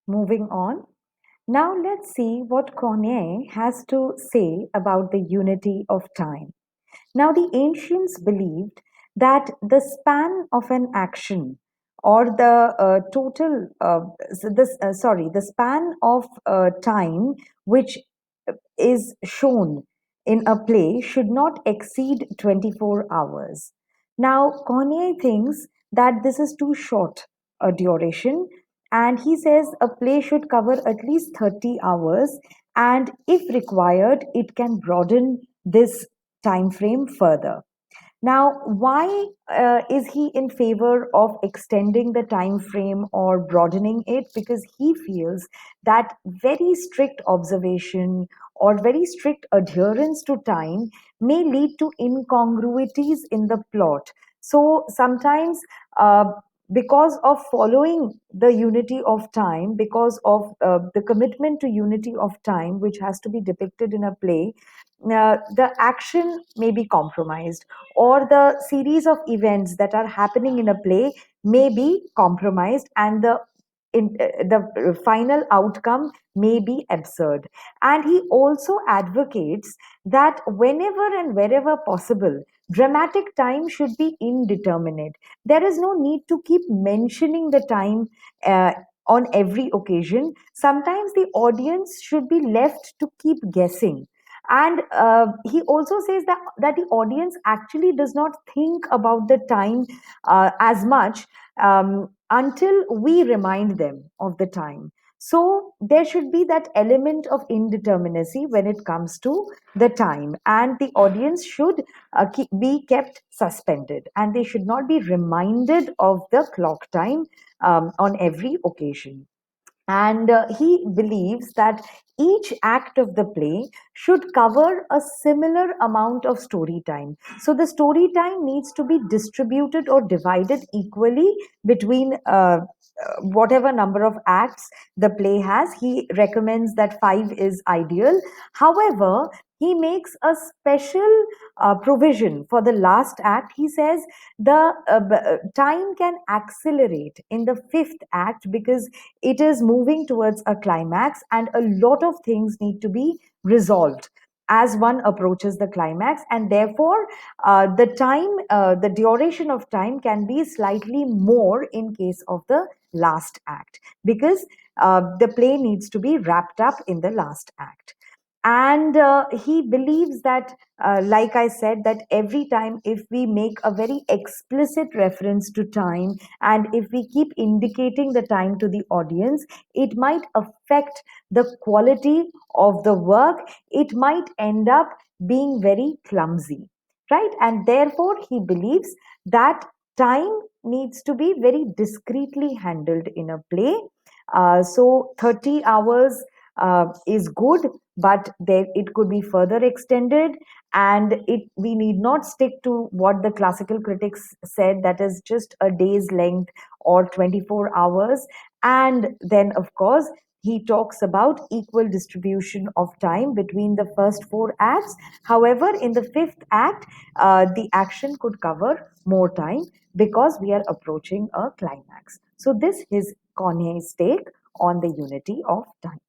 Moving on. Now let's see what Corneille has to say about the unity of time. Now, the ancients believed that the span of an action or the the span of time which is shown in a play should not exceed 24 hours. Now, Corneille thinks that this is too short a duration, and he says a play should cover at least 30 hours, and if required, it can broaden this time frame further. Now, why is he in favor of extending the time frame or broadening it? Because he feels that very strict observation or very strict adherence to time may lead to incongruities in the plot. So sometimes, because of following the unity of time, because of the commitment to unity of time, which has to be depicted in a play, the action may be compromised, or the series of events that are happening in a play may be compromised, and the final outcome may be absurd. And he also advocates that whenever and wherever possible, dramatic time should be indeterminate. There is no need to keep mentioning the time on every occasion. Sometimes the audience should be left to keep guessing. And he also says that the audience actually does not think about the time as much until we remind them of the time. So there should be that element of indeterminacy when it comes to the time, and the audience should be kept suspended, and they should not be reminded of the clock time on every occasion. And he believes that each act of the play should cover a similar amount of story time. So the story time needs to be distributed or divided equally between whatever number of acts the play has. He recommends that five is ideal. However, he makes a special provision for the last act. He says the time can accelerate in the fifth act because it is moving towards a climax, and a lot of things need to be resolved as one approaches the climax, and therefore the duration of time can be slightly more in case of the last act, because the play needs to be wrapped up in the last act. And he believes that, like I said, that every time if we make a very explicit reference to time, and if we keep indicating the time to the audience, it might affect the quality of the work. It might end up being very clumsy, right? And therefore he believes that time needs to be very discreetly handled in a play. So 30 hours is good, but there it could be further extended, and it we need not stick to what the classical critics said, that is just a day's length or 24 hours. And then, of course, he talks about equal distribution of time between the first four acts. However, in the fifth act, the action could cover more time because we are approaching a climax. So this is Corneille's take on the unity of time.